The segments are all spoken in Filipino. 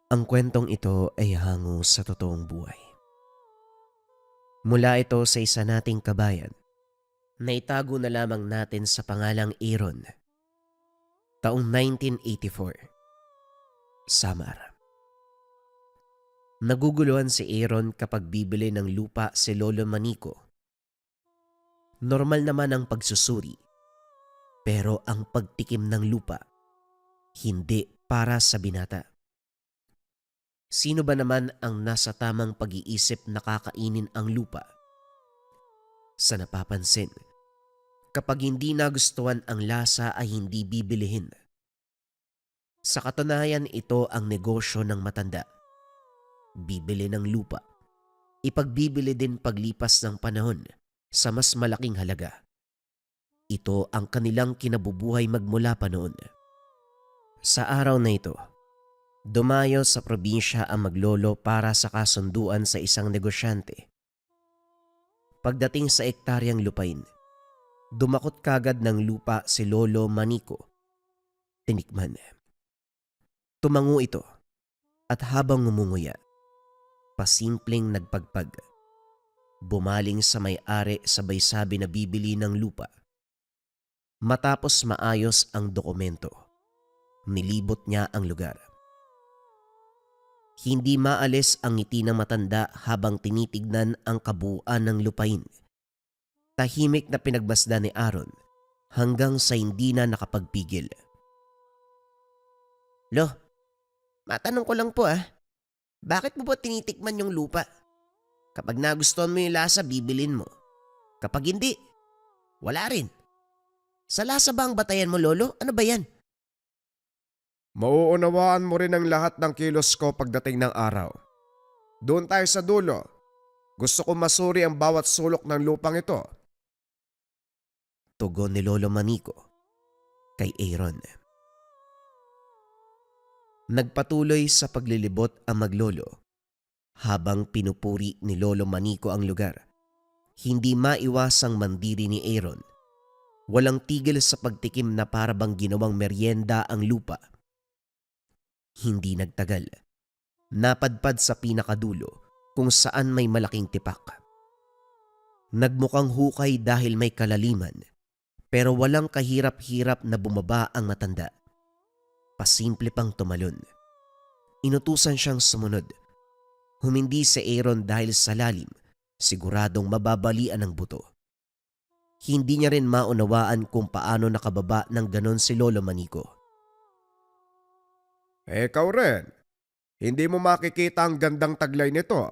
Ang kwentong ito ay hango sa totoong buhay. Mula ito sa isa nating kabayan na itago na lamang natin sa pangalang Aaron, taong 1984, Samar. Naguguluhan si Aaron kapag bibili ng lupa si Lolo Manico. Normal naman ang pagsusuri, pero ang pagtikim ng lupa, hindi para sa binata. Sino ba naman ang nasa tamang pag-iisip na kakainin ang lupa? Sa napapansin, kapag hindi nagustuhan ang lasa ay hindi bibilihin. Sa katunayan, ito ang negosyo ng matanda. Bibili ng lupa. Ipagbibili din paglipas ng panahon sa mas malaking halaga. Ito ang kanilang kinabubuhay magmula pa noon. Sa araw na ito, dumayo sa probinsya ang maglolo para sa kasunduan sa isang negosyante. Pagdating sa ektaryang lupain, dumakot kagad ng lupa si Lolo Manico. Tinikman. Tumango ito at habang ngumunguya, pasimpleng nagpagpag. Bumaling sa may-ari sabay sabi na bibili ng lupa. Matapos maayos ang dokumento, nilibot niya ang lugar. Hindi maalis ang ngiti ng matanda habang tinitignan ang kabuuan ng lupain. Tahimik na pinagmasdan ni Aaron hanggang sa hindi na nakapagpigil. Lo, matanong ko lang po bakit mo ba tinitikman yung lupa? Kapag nagustuhan mo yung lasa, bibilin mo. Kapag hindi, wala rin. Sa lasa ba ang batayan mo, Lolo? Ano ba yan? Mauunawaan mo rin ang lahat ng kilos ko pagdating ng araw. Doon tayo sa dulo. Gusto ko masuri ang bawat sulok ng lupang ito. Tugon ni Lolo Manico kay Aaron. Nagpatuloy sa paglilibot ang maglolo habang pinupuri ni Lolo Manico ang lugar. Hindi maiwasang mandiri ni Aaron. Walang tigil sa pagtikim na parabang ginawang merienda ang lupa. Hindi nagtagal. Napadpad sa pinakadulo kung saan may malaking tipak. Nagmukhang hukay dahil may kalaliman, pero walang kahirap-hirap na bumaba ang matanda. Pasimple pang tumalon. Inutusan siyang sumunod. Humindi si Aaron dahil sa lalim, siguradong mababalian ng buto. Hindi niya rin maunawaan kung paano nakababa ng ganon si Lolo Manico. Ikaw rin, hindi mo makikita ang gandang taglay nito.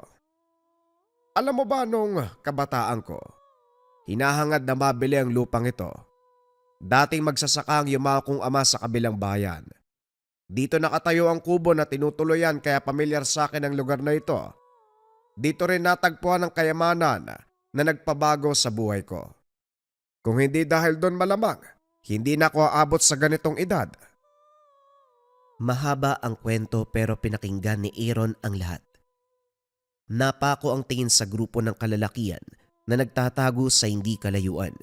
Alam mo ba nung kabataan ko, hinahangad na mabili ang lupang ito. Dating magsasaka ang yumakong ama sa kabilang bayan. Dito nakatayo ang kubo na tinutuloyan kaya pamilyar sa akin ang lugar na ito. Dito rin natagpuan ang kayamanan na nagpabago sa buhay ko. Kung hindi dahil doon malamang, hindi na ako aabot sa ganitong edad. Mahaba ang kwento pero pinakinggan ni Aaron ang lahat. Napako ang tingin sa grupo ng kalalakian na nagtatago sa hindi kalayuan.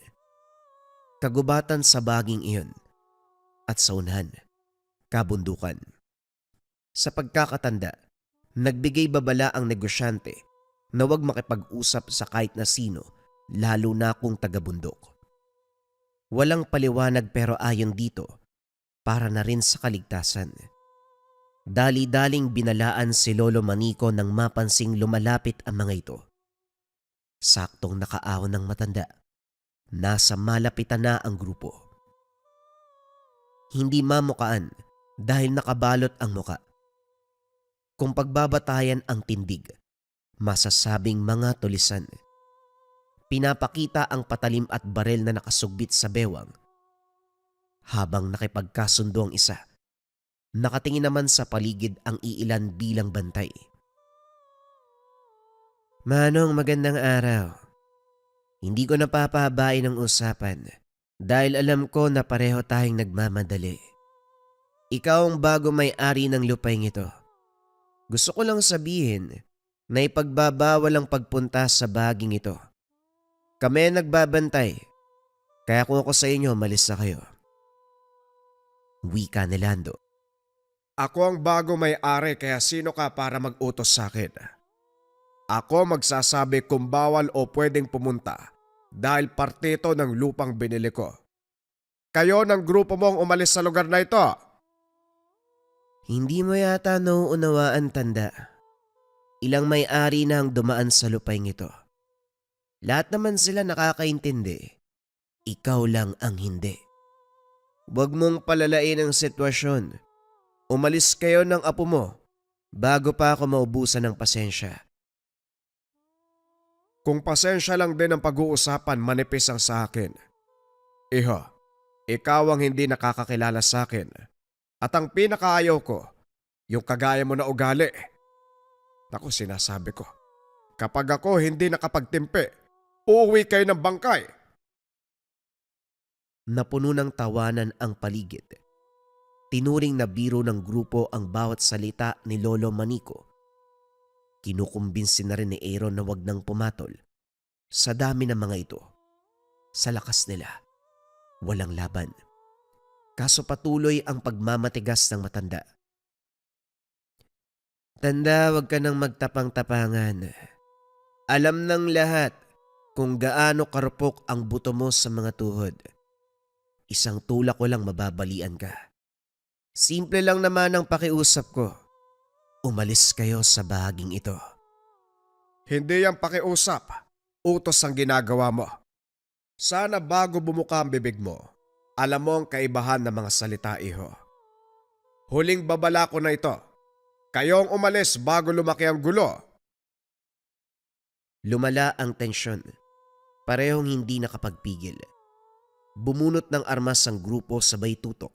Kagubatan sa baging iyon at sa unahan, kabundukan. Sa pagkakatanda, nagbigay babala ang negosyante na huwag makipag-usap sa kahit na sino, lalo na kung taga-bundok. Walang paliwanag pero ayon dito, para na rin sa kaligtasan. Dali-daling binalaan si Lolo Manico nang mapansing lumalapit ang mga ito. Saktong nakaawan ng matanda. Nasa malapitan na ang grupo. Hindi mamukaan dahil nakabalot ang muka. Kung pagbabatayan ang tindig, masasabing mga tulisan. Pinapakita ang patalim at barel na nakasugbit sa bewang. Habang nakipagkasundo ang isa, nakatingin naman sa paligid ang iilan bilang bantay. Manong, magandang araw. Hindi ko napapahabain ang usapan dahil alam ko na pareho tayong nagmamadali. Ikaw ang bago may-ari ng lupain ito. Gusto ko lang sabihin na ipagbabawal ang pagpunta sa baging ito. Kami ang nagbabantay, kaya kung ako sa inyo, malis na kayo. Wika ni Lando. Ako ang bago may-ari kaya sino ka para mag-utos sa akin? Ako magsasabi kung bawal o pwedeng pumunta dahil parte ito ng lupang binili ko. Kayo ng grupo mong umalis sa lugar na ito. Hindi mo yata nauunawaan, tanda. Ilang may-ari na ang dumaan sa lupaing ito. Lahat naman sila nakakaintindi. Ikaw lang ang hindi. Huwag mong palalain ang sitwasyon. Umalis kayo ng apo mo bago pa ako maubusan ng pasensya. Kung pasensya lang din ang pag-uusapan, manipis ang sa akin. Iho, ikaw ang hindi nakakakilala sa akin. At ang pinakaayaw ko, yung kagaya mo na ugali. Naku, sinasabi ko, kapag ako hindi nakapagtimpi, uuwi kayo ng bangkay. Napuno ng tawanan ang paligid. Tinuring na biro ng grupo ang bawat salita ni Lolo Manico. Kinukumbinsi na rin ni Aaron na wag nang pumatol. Sa dami ng mga ito, sa lakas nila, walang laban. Kaso patuloy ang pagmamatigas ng matanda. Tanda, wag ka nang magtapang-tapangan. Alam ng lahat kung gaano karupok ang buto mo sa mga tuhod. Isang tulak ko lang mababalian ka. Simple lang naman ang pakiusap ko. Umalis kayo sa bahaging ito. Hindi yan pakiusap. Utos ang ginagawa mo. Sana bago bumuka ang bibig mo, alam mo ang kaibahan ng mga salita, iho. Huling babala ko na ito. Kayong umalis bago lumaki ang gulo. Lumala ang tensyon. Parehong hindi nakapagpigil. Bumunot ng armas ang grupo sabay tutok.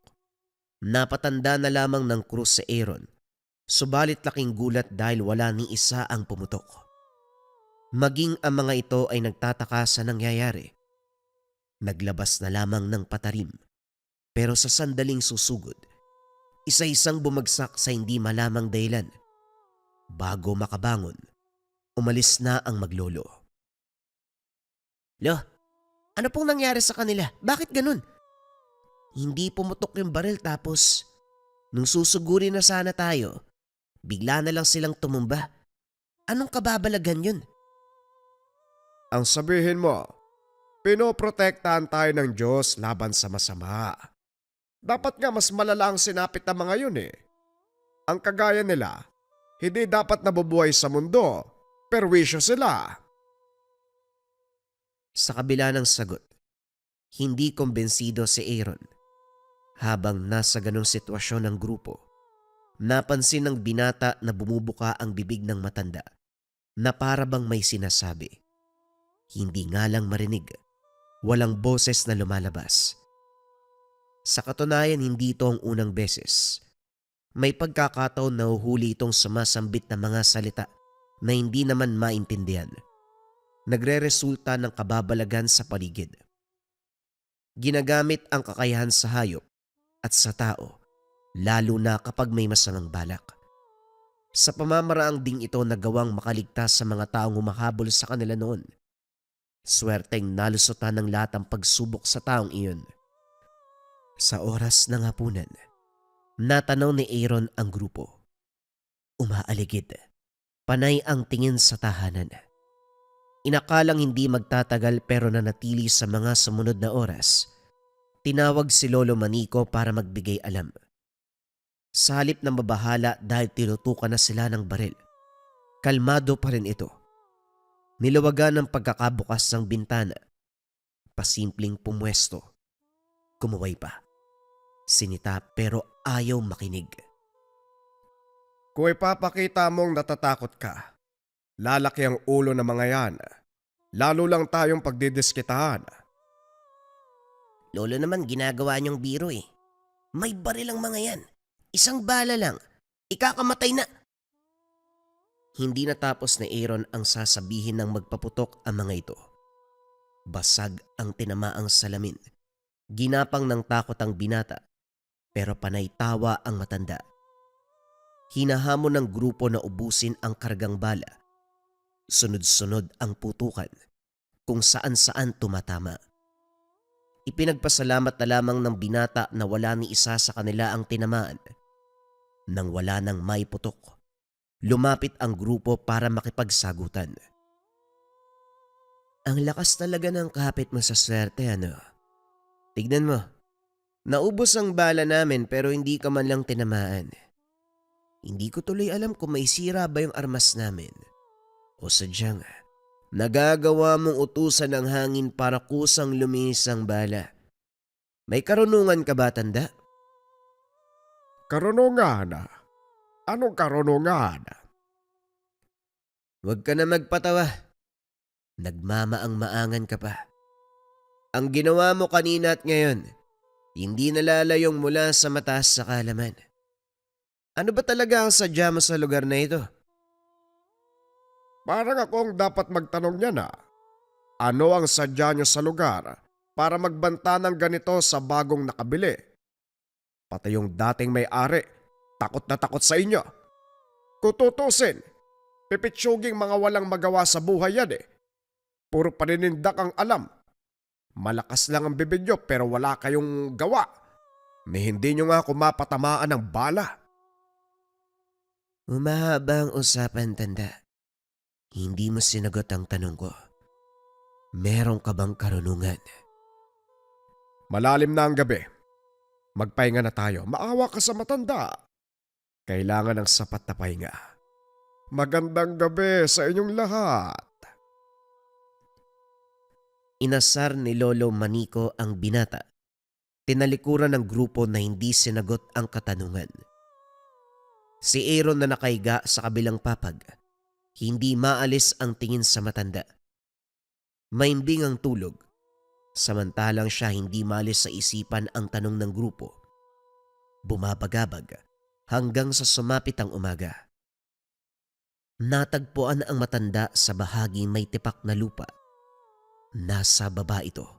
Napatanda na lamang ng krus si Aaron. Subalit laking gulat dahil wala ni isa ang pumutok. Maging ang mga ito ay nagtataka sa nangyayari. Naglabas na lamang ng patarim. Pero sa sandaling susugod, isa-isang bumagsak sa hindi malamang dahilan. Bago makabangon, umalis na ang maglolo. Lo, ano pong nangyari sa kanila? Bakit ganun? Hindi pumutok yung baril tapos nung susuguri na sana tayo, bigla na lang silang tumumba. Anong kababalagan yun? Ang sabihin mo, pinoprotektahan tayo ng Diyos laban sa masama. Dapat nga mas malala ang sinapit ng mga yun eh. Ang kagaya nila, hindi dapat nabubuhay sa mundo, perwisyo sila. Sa kabila ng sagot, hindi kumbensido si Aaron. Habang nasa ganong sitwasyon ng grupo, napansin ng binata na bumubuka ang bibig ng matanda na para bang may sinasabi. Hindi nga lang marinig, walang boses na lumalabas. Sa katunayan, hindi ito ang unang beses. May pagkakataon na uhuli itong sumasambit na mga salita na hindi naman maintindihan. Nagre-resulta ng kababalagan sa paligid. Ginagamit ang kakayahan sa hayop at sa tao, lalo na kapag may masamang balak. Sa pamamaraang ding ito nagawang makaligtas sa mga taong humahabol sa kanila noon. Swerteng nalusutan ng lahat ang pagsubok sa taong iyon. Sa oras ng hapunan, natanaw ni Aaron ang grupo. Umaaligid, panay ang tingin sa tahanan. Inakalang hindi magtatagal pero nanatili sa mga sumunod na oras. Tinawag si Lolo Manico para magbigay alam. Sa halip na mabahala dahil tinutukan na sila ng baril, kalmado pa rin ito. Nilawagan ng pagkakabukas ng bintana. Pasimpleng pumwesto. Kumuway pa. Sinita pero ayaw makinig. Kung ipapakita mong natatakot ka, lalaki ang ulo ng mga yan. Lalo lang tayong pagdidiskitahan. Lolo naman ginagawa niyong biro eh. May baril ang mga yan. Isang bala lang. Ikakamatay na. Hindi natapos ni Aaron ang sasabihin ng magpaputok ang mga ito. Basag ang tinamaang salamin. Ginapang ng takot ang binata. Pero panay tawa ang matanda. Hinahamon ng grupo na ubusin ang kargang bala. Sunod-sunod ang putukan. Kung saan-saan tumatama. Ipinagpasalamat na lamang ng binata na wala ni isa sa kanila ang tinamaan. Nang wala nang maiputok, lumapit ang grupo para makipagsagutan. Ang lakas talaga ng kapit mo sa swerte, ano? Tignan mo, naubos ang bala namin pero hindi ka man lang tinamaan. Hindi ko tuloy alam kung may sira ba yung armas namin. O sadyang, nagagawa mong utusan ng hangin para kusang luminis ang bala. May karunungan ka ba, tanda? Karunungan? Anong karunungan? Huwag ka na magpatawa. Nagmamaang-maangan ka pa. Ang ginawa mo kanina at ngayon, hindi nalalayong mula sa mataas sa kaalaman. Ano ba talaga ang sadya mo sa lugar na ito? Parang akong dapat magtanong niya na. Ano ang sadya niyo sa lugar para magbanta ng ganito sa bagong nakabili? Pati yung dating may-ari, takot na takot sa inyo. Kututusin, pipitsuging mga walang magawa sa buhay yan eh. Puro paninindak ang alam. Malakas lang ang bibig nyo pero wala kayong gawa. Ni hindi nyo nga kumapatamaan ng bala. Umahaba ang usapan, tanda. Hindi mo sinagot ang tanong ko. Meron ka bang karunungan? Malalim na ang gabi. Magpahinga na tayo. Maawa ka sa matanda. Kailangan ng sapat na pahinga. Magandang gabi sa inyong lahat. Inasar ni Lolo Manico ang binata. Tinalikuran ng grupo na hindi sinagot ang katanungan. Si Aaron na nakaiga sa kabilang papag. Hindi maalis ang tingin sa matanda. Maimbing ang tulog. Samantalang siya hindi maalis sa isipan ang tanong ng grupo. Bumabagabag hanggang sa sumapit ang umaga. Natagpuan ang matanda sa bahaging may tipak na lupa. Nasa baba ito.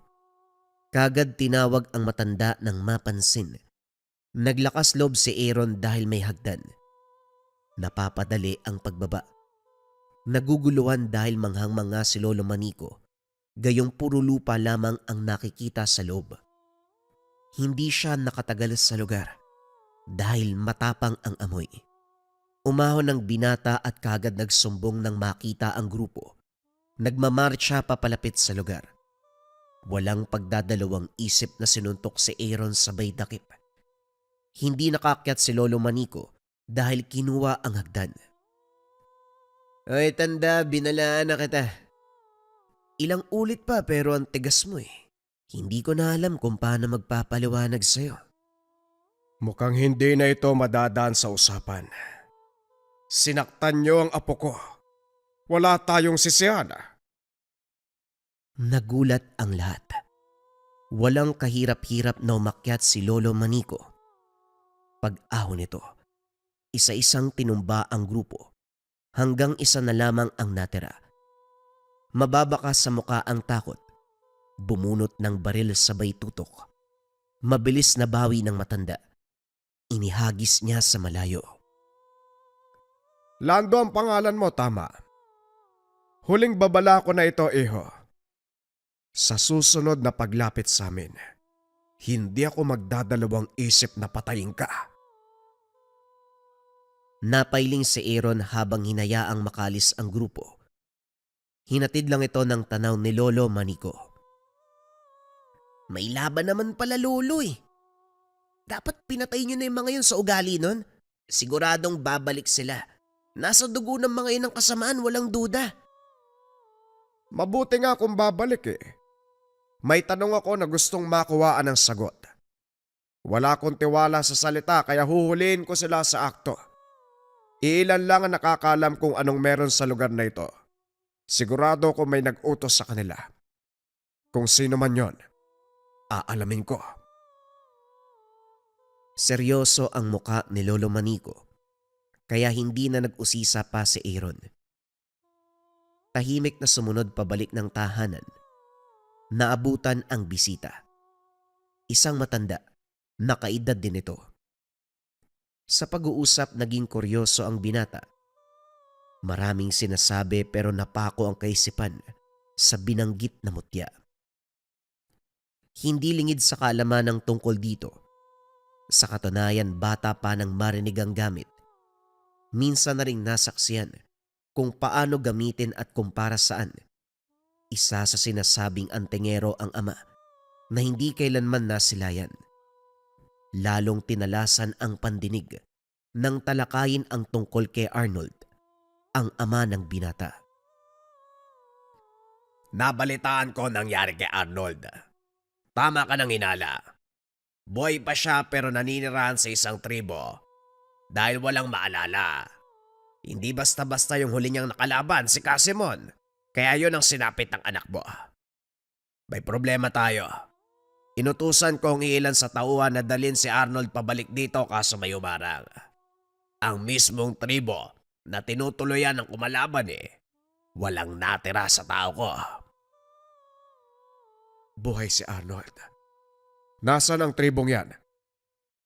Kagad tinawag ang matanda nang mapansin. Naglakas loob si Aaron dahil may hagdan. Napapadali ang pagbaba. Naguguluhan dahil manghang-manga si Lolo Manico. Gayong puro lupa lamang ang nakikita sa loob. Hindi siya nakatagal sa lugar dahil matapang ang amoy. Umahon ang binata at kagad nagsumbong nang makita ang grupo. Nagmamarcha papalapit sa lugar. Walang pagdadalawang isip na sinuntok si Aaron sabay dakip. Hindi nakakyat si Lolo Manico dahil kinuha ang hagdan. Ay tanda, binalaan na kita. Ilang ulit pa pero ang tigas mo eh. Hindi ko na alam kung paano magpapaliwanag sa'yo. Mukhang hindi na ito madadaan sa usapan. Sinaktan niyo ang apo ko. Wala tayong sisihan. Nagulat ang lahat. Walang kahirap-hirap na umakyat si Lolo Manico. Pag-ahon nito, isa-isang tinumba ang grupo hanggang isa na lamang ang natira. Mababakas sa muka ang takot. Bumunot ng baril sabay tutok. Mabilis na bawi ng matanda. Inihagis niya sa malayo. Lando ang pangalan mo, tama. Huling babala ko na ito, iho. Sa susunod na paglapit sa amin, hindi ako magdadalawang isip na patayin ka. Napailing si Aaron habang hinayaang makalis ang grupo. Hinatid lang ito ng tanaw ni Lolo Manico. May laban naman pala, Lolo eh. Dapat pinatay niyo na yung mga yun sa ugali nun. Siguradong babalik sila. Nasa dugo ng mga yun ang kasamaan, walang duda. Mabuti nga kung babalik eh. May tanong ako na gustong makuhaan ng sagot. Wala akong tiwala sa salita kaya huhulihin ko sila sa akto. Iilan lang ang nakakaalam kung anong meron sa lugar na ito. Sigurado ko may nag-utos sa kanila. Kung sino man yon, aalamin ko. Seryoso ang muka ni Lolo Manico, kaya hindi na nag-usisa pa si Aaron. Tahimik na sumunod pabalik ng tahanan. Naabutan ang bisita. Isang matanda, nakaedad din ito. Sa pag-uusap naging kuryoso ang binata. Maraming sinasabi pero napako ang kaisipan sa binanggit na mutya. Hindi lingid sa kaalaman ng tungkol dito. Sa katunayan, bata pa nang marinig ang gamit. Minsan na ring nasaksiyan kung paano gamitin at kung para saan. Isa sa sinasabing antingero ang ama na hindi kailanman nasilayan. Lalong tinalasan ang pandinig nang talakayin ang tungkol kay Arnold, ang ama ng binata. Nabalitaan ko nangyari kay Arnold. Tama ka ng inala. Boy pa siya pero naninirahan sa isang tribo dahil walang maalala. Hindi basta-basta yung huli niyang nakalaban si Casimon, kaya yun ang sinapit ng anak mo. May problema tayo. Inutusan ko ang ilan sa tauhan na dalhin si Arnold pabalik dito kaso may umarang. Ang mismong tribo na tinutuloyan ng kumalaban walang natira sa tao ko. Buhay si Arnold. Nasaan ang tribong yan?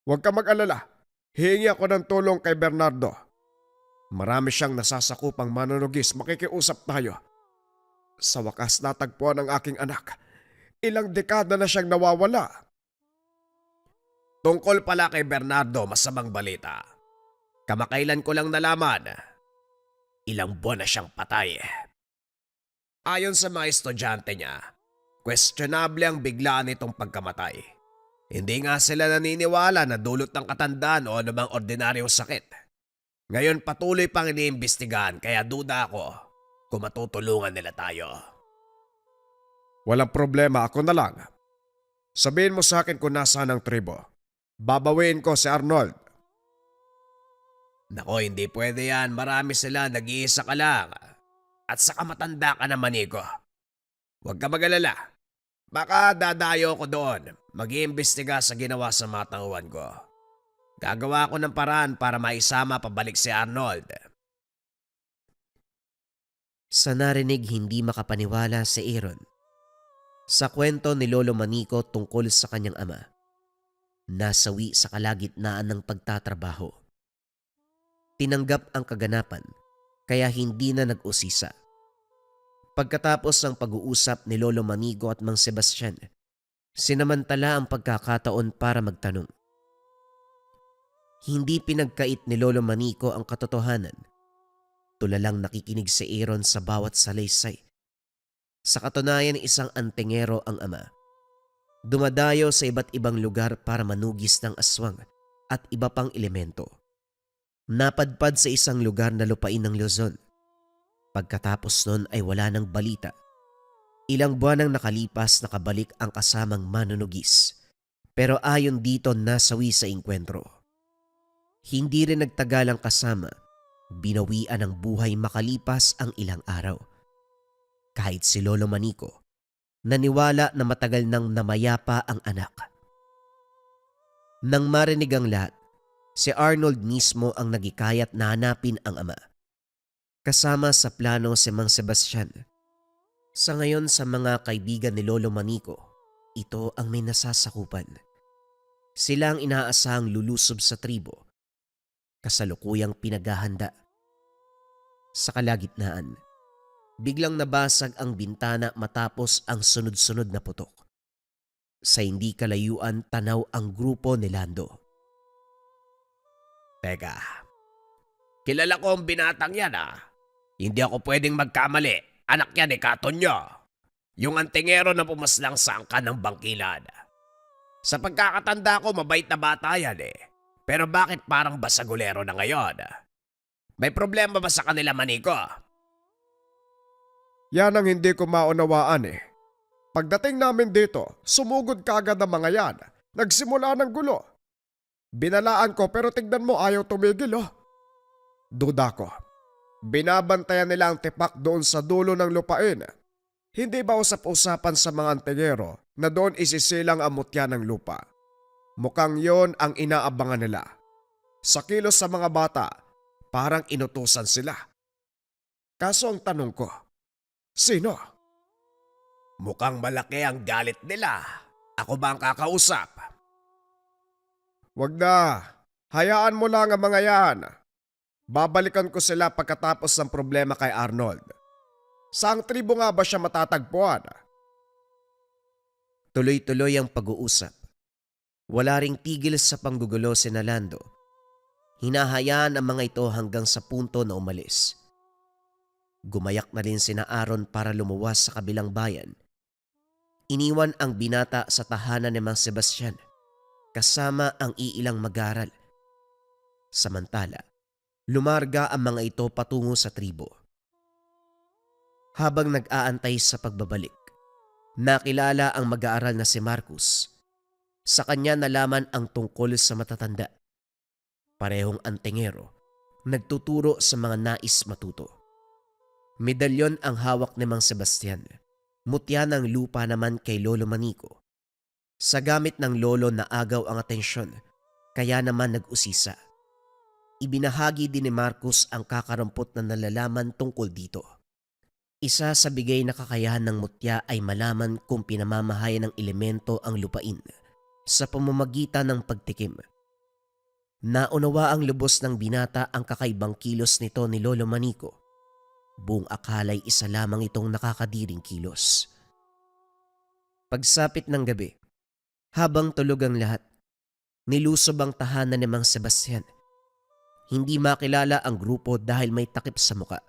Huwag ka mag-alala. Hihingi ako ng tulong kay Bernardo. Marami siyang nasasakupang manunugis. Makikiusap tayo. Sa wakas natagpuan ang aking anak. Ilang dekada na siyang nawawala. Tungkol pala kay Bernardo, masamang balita. Kamakailan ko lang nalaman. Ilang buwan na siyang patay. Ayon sa mga estudyante niya, questionable ang biglaan nitong pagkamatay. Hindi nga sila naniniwala na dulot ng katandaan o anumang ordinaryong sakit. Ngayon patuloy pang iniimbestigahan kaya duda ako kung matutulungan nila tayo. Walang problema, ako na lang. Sabihin mo sa akin kung nasaan ang tribo. Babawiin ko si Arnold. Nako, hindi pwede yan. Marami sila, nag-iisa ka lang. At saka matanda ka naman, Nico. Huwag ka mag-alala. Baka dadayo ko doon. Mag-iimbestiga sa ginawa sa mga tauhan ko. Gagawa ko ng paraan para maisama pabalik si Arnold. Sa narinig, hindi makapaniwala si Aaron sa kwento ni Lolo Manico tungkol sa kanyang ama. Nasawi sa kalagitnaan ng pagtatrabaho. Tinanggap ang kaganapan kaya hindi na nag-usisa. Pagkatapos ng pag-uusap ni Lolo Manico at Mang Sebastian, sinamantala ang pagkakataon para magtanong. Hindi pinagkait ni Lolo Manico ang katotohanan. Tulalang nakikinig si Aaron sa bawat salaysay. Sa katunayan, isang antingero ang ama. Dumadayo sa iba't ibang lugar para manugis ng aswang at iba pang elemento. Napadpad sa isang lugar na lupain ng Luzon. Pagkatapos nun ay wala ng balita. Ilang buwan ang nakalipas, nakabalik ang kasamang manunugis. Pero ayon dito, nasawi sa engkwentro. Hindi rin nagtagal ang kasama. Binawian ng buhay makalipas ang ilang araw. Kahit si Lolo Manico, naniwala na matagal nang namayapa ang anak. Nang marinig ang lahat, si Arnold mismo ang nagikayat na hanapin ang ama. Kasama sa plano si Mang Sebastian. Sa ngayon, sa mga kaibigan ni Lolo Manico, ito ang may nasasakupan. Sila ang inaasahang lulusob sa tribo, kasalukuyang pinaghahanda. Sa kalagitnaan, biglang nabasag ang bintana matapos ang sunod-sunod na putok. Sa hindi kalayuan, tanaw ang grupo ni Lando. Teka, kilala ko ang binatang yan Hindi ako pwedeng magkamali. Anak yan Katonyo. Yung antingero na pumaslang sa angkan ng bangkilan. Sa pagkakatanda ko, mabait na bata yan Pero bakit parang basagulero na ngayon? May problema ba sa kanila, Manico? Yan ang hindi ko maunawaan Pagdating namin dito, sumugod kaagad ang mga yan. Nagsimula ng gulo. Binalaan ko pero tignan mo ayaw tumigil Duda ko. Binabantayan nila ang tipak doon sa dulo ng lupain. Hindi ba usap-usapan sa mga antingero na doon isisilang ang mutya ng lupa? Mukhang yon ang inaabangan nila. Sa kilos sa mga bata, parang inutusan sila. Kaso ang tanong ko, sino? Mukhang malaki ang galit nila. Ako ba ang kakausap? Wag na. Hayaan mo lang ang mga yan. Babalikan ko sila pagkatapos ng problema kay Arnold. Saang tribo nga ba siya matatagpuan? Tuloy-tuloy ang pag-uusap. Wala ring tigil sa panggugulo si Nalando. Hinahayaan ang mga ito hanggang sa punto na umalis. Gumayak na rin sina Aaron para lumuwas sa kabilang bayan. Iniwan ang binata sa tahanan ni Mang Sebastian kasama ang iilang mag-aaral. Samantala, lumarga ang mga ito patungo sa tribo. Habang nag-aantay sa pagbabalik, nakilala ang mag-aaral na si Marcus. Sa kanya nalaman ang tungkol sa matatanda. Parehong antingero, nagtuturo sa mga nais matuto. Medalyon ang hawak ni Mang Sebastian. Mutya ng lupa naman kay Lolo Manico. Sa gamit ng lolo na agaw ang atensyon, kaya naman nag-usisa. Ibinahagi din ni Marcus ang kakarampot na nalalaman tungkol dito. Isa sa bigay na kakayahan ng mutya ay malaman kung pinamamahayan ng elemento ang lupain sa pamamagitan ng pagtikim. Naunawa ang lubos ng binata ang kakaibang kilos nito ni Lolo Manico. Buong akala'y isa lamang itong nakakadiring kilos. Pagsapit ng gabi, habang tulog ang lahat, nilusob ang tahanan ni Mang Sebastian. Hindi makilala ang grupo dahil may takip sa muka.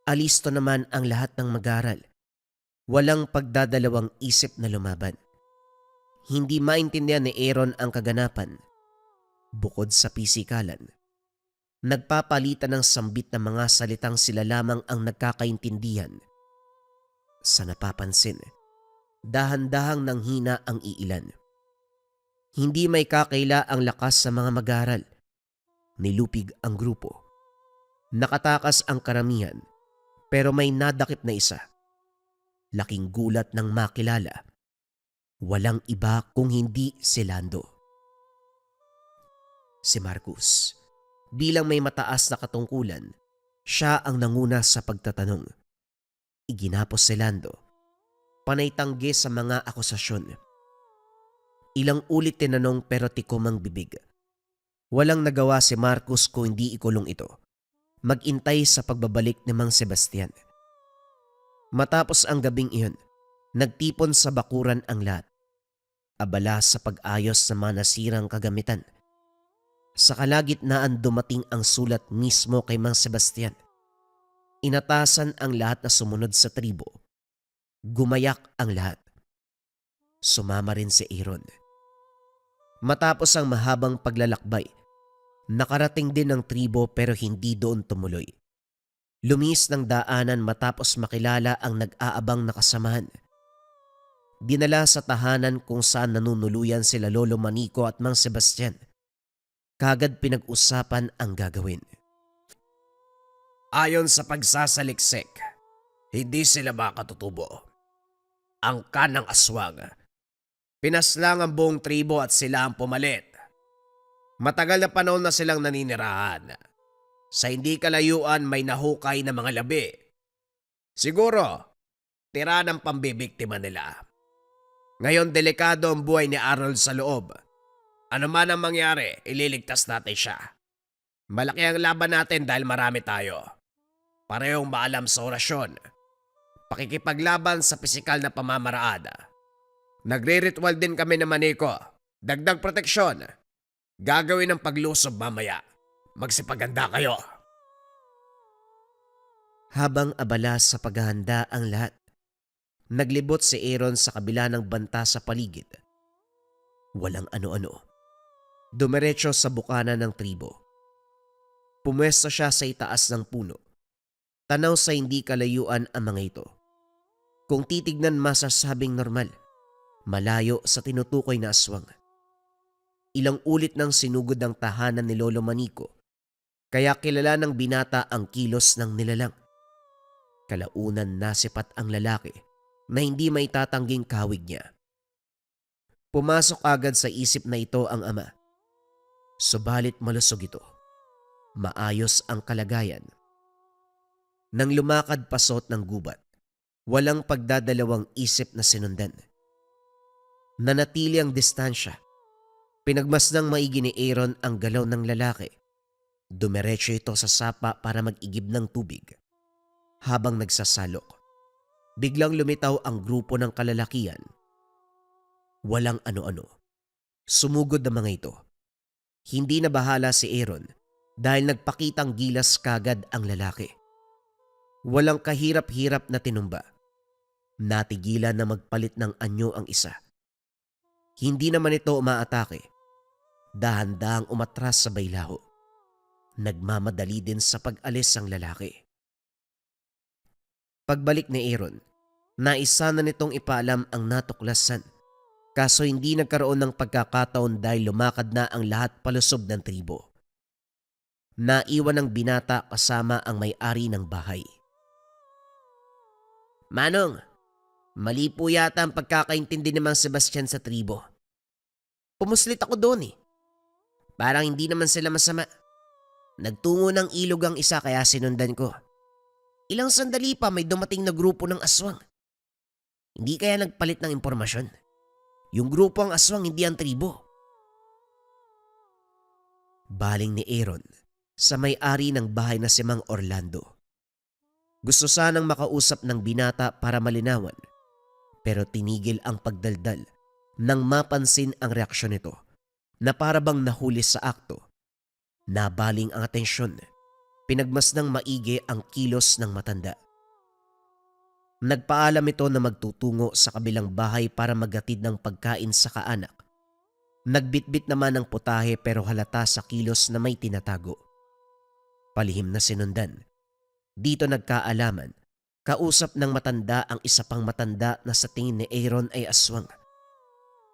Alisto naman ang lahat ng mag-aaral. Walang pagdadalawang isip na lumaban. Hindi maintindihan ni Aaron ang kaganapan. Bukod sa pisikalan, nagpapalitan ng sambit na mga salitang sila lamang ang nagkakaintindihan. Sa napapansin, dahan-dahang nanghina ang iilan. Hindi may kakaila ang lakas sa mga mag-aaral. Nilupig ang grupo. Nakatakas ang karamihan, pero may nadakip na isa. Laking gulat ng makilala. Walang iba kung hindi si Lando. Si Marcus. Bilang may mataas na katungkulan, siya ang nanguna sa pagtatanong. Iginapos si Lando. Panay tanggi sa mga akusasyon. Ilang ulit tinanong pero tikom ang bibig. Walang nagawa si Marcus kung hindi ikulong ito. Magintay sa pagbabalik ni Mang Sebastian. Matapos ang gabing iyon, nagtipon sa bakuran ang lahat. Abala sa pag-ayos sa mga nasirang kagamitan. Sa kalagitnaan dumating ang sulat mismo kay Mang Sebastian. Inatasan ang lahat na sumunod sa tribo. Gumayak ang lahat. Sumama rin si Aaron. Matapos ang mahabang paglalakbay, nakarating din ng tribo pero hindi doon tumuloy. Lumis ng daanan matapos makilala ang nag-aabang na kasamahan. Dinala sa tahanan kung saan nanunuluyan sila Lolo Manico at Mang Sebastian. Kagad pinag-usapan ang gagawin. Ayon sa pagsasaliksik, hindi sila makatutubo. Ang kanang aswang. Pinaslang ang buong tribo at sila ang pumalit. Matagal na panahon na silang naninirahan. Sa hindi kalayuan may nahukay na mga labi. Siguro, tira ng pambibiktima nila. Ngayon delikado ang buhay ni Harold sa loob. Ano man ang mangyari, ililigtas natin siya. Malaki ang laban natin dahil marami tayo. Parehong maalam sa orasyon. Pakikipaglaban sa pisikal na pamamaraan. Nagre-ritual din kami ng Manico. Dagdag proteksyon. Gagawin ang paglusob mamaya. Magsipaganda kayo. Habang abala sa paghahanda ang lahat, naglibot si Aaron sa kabila ng banta sa paligid. Walang ano-ano. Dumiretso sa bukana ng tribo. Pumwesto siya sa itaas ng puno. Tanaw sa hindi kalayuan ang mga ito. Kung titignan masasabing normal, malayo sa tinutukoy na aswang. Ilang ulit nang sinugod ang tahanan ni Lolo Manico, kaya kilala ng binata ang kilos ng nilalang. Kalaunan nasipat ang lalaki na hindi may tatangging kawig niya. Pumasok agad sa isip na ito ang ama. Subalit malusog ito. Maayos ang kalagayan. Nang lumakad pasot ng gubat, walang pagdadalawang isip na sinundan. Nanatili ang distansya. Pinagmasdang maigi ni Aaron ang galaw ng lalaki. Dumiretso ito sa sapa para mag-igib ng tubig. Habang nagsasalok, biglang lumitaw ang grupo ng kalalakian. Walang ano-ano. Sumugod ang mga ito. Hindi na bahala si Aaron dahil nagpakitang gilas kagad ang lalaki. Walang kahirap-hirap na tinumba. Natigilan na magpalit ng anyo ang isa. Hindi naman ito umaatake. Dahan-dahang umatras sa baylaho. Nagmamadali din sa pag-alis ang lalaki. Pagbalik ni Aaron, naisa na nitong ipaalam ang natuklasan. Kaso hindi nagkaroon ng pagkakataon dahil lumakad na ang lahat palusob ng tribo. Naiwan ng binata kasama ang may-ari ng bahay. Manong, mali po yata ang pagkakaintindi ni Mang Sebastian sa tribo. Pumuslit ako doon eh. Parang hindi naman sila masama. Nagtungo ng ilog ang isa kaya sinundan ko. Ilang sandali pa may dumating na grupo ng aswang. Hindi kaya nagpalit ng impormasyon. Yung grupo ang aswang, hindi ang tribo. Baling ni Aaron sa may-ari ng bahay na si Mang Orlando. Gusto sanang makausap ng binata para malinawan, pero tinigil ang pagdaldal nang mapansin ang reaksyon nito na para bang nahuli sa akto. Nabaling ang atensyon, pinagmasdang maigi ang kilos ng matanda. Nagpaalam ito na magtutungo sa kabilang bahay para maghatid ng pagkain sa kaanak. Nagbitbit naman ng putahe pero halata sa kilos na may tinatago. Palihim na sinundan. Dito nagkaalaman, kausap ng matanda ang isa pang matanda na sa tingin ni Aaron ay aswang.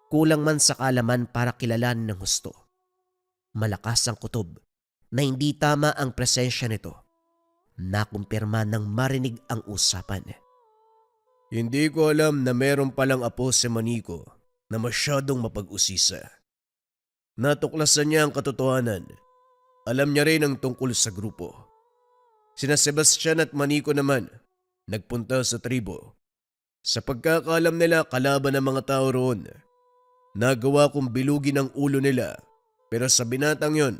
Kulang man sa kaalaman para kilalanin ng husto. Malakas ang kutob na hindi tama ang presensya nito. Nakumpirma nang marinig ang usapan. Hindi ko alam na meron palang apo si Maniko na masyadong mapag-usisa. Natuklasan niya ang katotohanan. Alam niya rin ang tungkol sa grupo. Sina Sebastian at Maniko naman nagpunta sa tribo. Sa pagkakaalam nila kalaban ng mga tao roon. Nagawa kong bilugin ang ulo nila pero sa binatang yon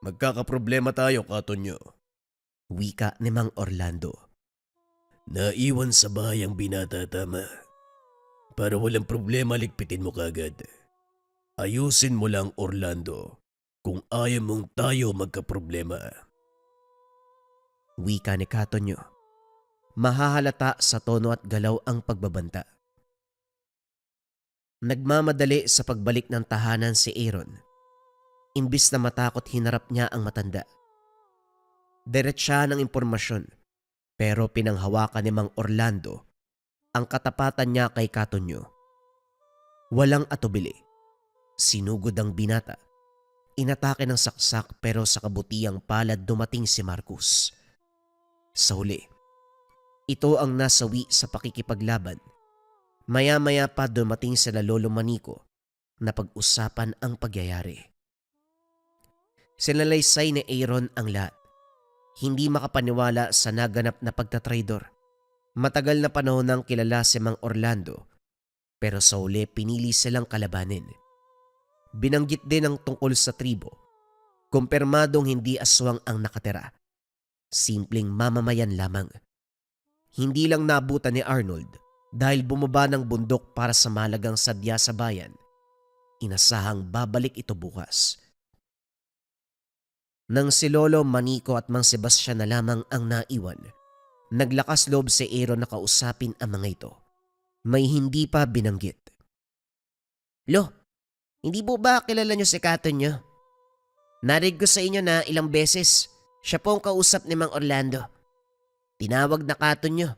magkakaproblema tayo, Katonyo. Wika ni Mang Orlando. Naiwan sa bahay ang binata, tama. Para walang problema, ligpitin mo kagad. Ayusin mo lang, Orlando, kung ayaw mong tayo magkaproblema. Wika ni Katonyo. Mahahalata sa tono at galaw ang pagbabanta. Nagmamadali sa pagbalik ng tahanan si Aaron. Imbis na matakot, hinarap niya ang matanda. Diretsa ng impormasyon. Pero pinanghawakan ni Mang Orlando ang katapatan niya kay Katonyo. Walang atubili. Sinugod ang binata. Inatake ng saksak pero sa kabutiang palad dumating si Marcus. Sa huli, ito ang nasawi sa pakikipaglaban. Maya-maya pa dumating sila Lolo Maniko na pag-usapan ang pagyayari. Sinalaysay ni Aaron ang lahat. Hindi makapaniwala sa naganap na pagtatraidor. Matagal na panahon nang kilala si Mang Orlando, pero sa huli pinili silang kalabanin. Binanggit din ang tungkol sa tribo. Kumpirmadong hindi aswang ang nakatira. Simpleng mamamayan lamang. Hindi lang nabutan ni Arnold dahil bumaba ng bundok para sa malagang sadya sa bayan. Inasahang babalik ito bukas. Nang si Lolo Maniko at Mang Sebastian na lamang ang naiwan, naglakas loob si Aaron na kausapin ang mga ito. May hindi pa binanggit. Lo, hindi po ba kilala niyo si Katonyo? Narinig ko sa inyo na ilang beses siya po ang kausap ni Mang Orlando. Tinawag na Katonyo.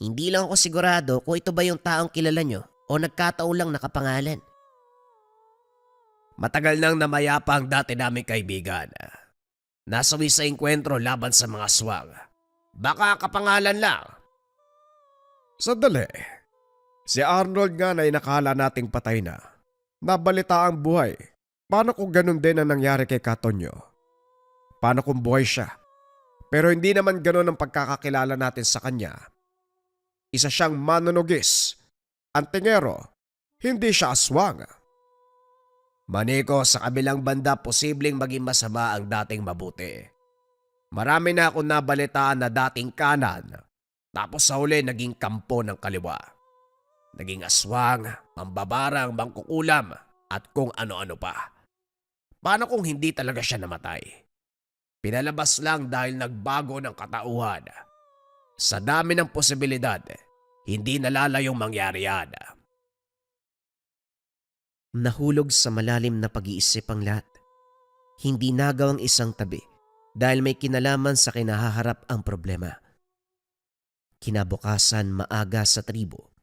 Hindi lang ako sigurado kung ito ba yung taong kilala niyo o nagkataon lang nakapangalan. Matagal nang namayapa ang dati naming kaibigan. Nasawi sa engkwentro laban sa mga aswang. Baka kapangalan lang. Sandali. Si Arnold nga na inakala nating patay na. Nabalita ang buhay. Paano kung ganun din ang nangyari kay Katonyo? Paano kung buhay siya? Pero hindi naman ganun ang pagkakakilala natin sa kanya. Isa siyang manunugis. Antingero. Hindi siya aswang. Maniko, sa kabilang banda posibleng maging masama ang dating mabuti. Marami na akong nabalitaan na dating kanan, tapos sa huli naging kampo ng kaliwa. Naging aswang, mambabarang, mangkukulam. At kung ano-ano pa. Paano kung hindi talaga siya namatay? Pinalabas lang dahil nagbago ng katauhan. Sa dami ng posibilidad, hindi nalalayong mangyari yan. Nahulog sa malalim na pag-iisip ang lahat. Hindi nagawang isang tabi dahil may kinalaman sa kinahaharap ang problema. Kinabukasan maaga sa tribo.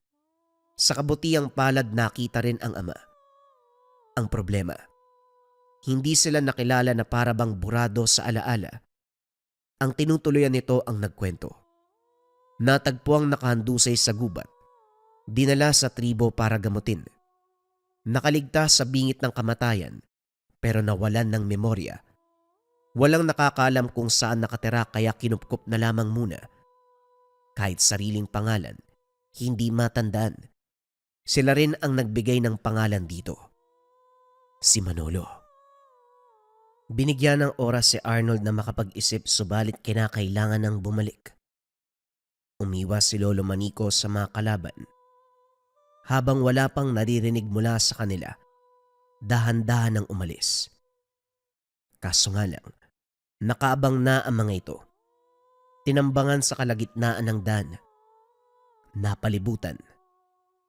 Sa kabutiang palad nakita rin ang ama. Ang problema, hindi sila nakilala na parabang burado sa alaala. Ang tinutuluyan nito ang nagkwento. Natagpuang nakahandusay sa gubat. Dinala sa tribo para gamutin. Nakaligtas sa bingit ng kamatayan pero nawalan ng memorya. Walang nakakaalam kung saan nakatira kaya kinupkup na lamang muna. Kahit sariling pangalan, hindi matandaan. Sila rin ang nagbigay ng pangalan dito. Si Manolo. Binigyan ng oras si Arnold na makapag-isip subalit kinakailangan ng bumalik. Umiwas si Lolo Manico sa mga kalaban. Habang wala pang naririnig mula sa kanila, dahan-dahan ang umalis. Kaso nga lang, nakaabang na ang mga ito. Tinambangan sa kalagitnaan ng daan. Napalibutan.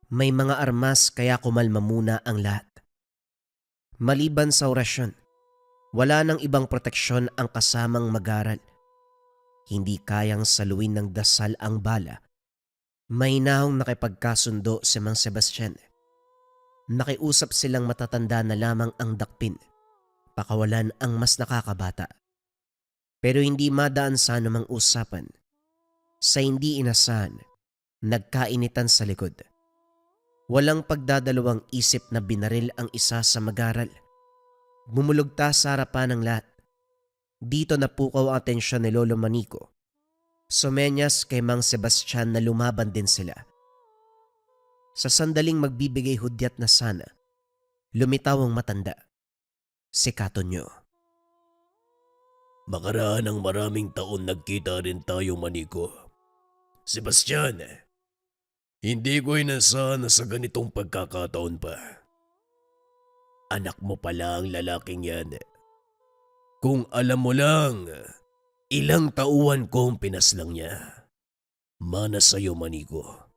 May mga armas kaya kumalma muna ang lahat. Maliban sa orasyon, wala nang ibang proteksyon ang kasamang mag-aral. Hindi kayang saluin ng dasal ang bala. Mahinahong nakipagkasundo si Mang Sebastian. Nakiusap silang matatanda na lamang ang dakpin. Pakawalan ang mas nakakabata. Pero hindi madaan sa anumang usapan. Sa hindi inasahan, nagkainitan sa likod. Walang pagdadalawang isip na binaril ang isa sa mag-aral. Bumulugta sa harapan ng lahat. Dito napukaw ang atensyon ni Lolo Manico. Sumenyas kay Mang Sebastian na lumaban din sila. Sa sandaling magbibigay hudyat na sana, lumitaw ang matanda. Si Katonyo. Makaraan ng maraming taon nagkita rin tayo, Manico. Sebastian, hindi ko inasahan na sa ganitong pagkakataon pa. Anak mo pala ang lalaking yan. Kung alam mo lang, ilang tauhan kong pinaslang niya. Mana sa'yo, Manico.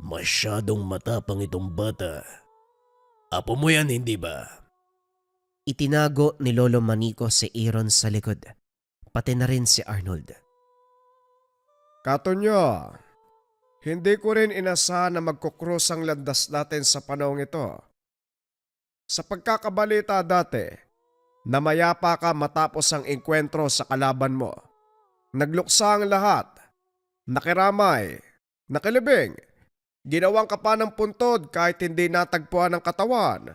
Masyadong matapang itong bata. Apo mo yan, hindi ba? Itinago ni Lolo Manico si Aaron sa likod. Pati na rin si Arnold. Katonyo, hindi ko rin inasahan na magkukrus ang landas natin sa panahong ito. Sa pagkakabalita dati, namayapa ka matapos ang engkwentro sa kalaban mo. Nagluksa ang lahat. Nakiramay. Nakilibing. Ginawang ka pa ng puntod kahit hindi natagpuan ang katawan.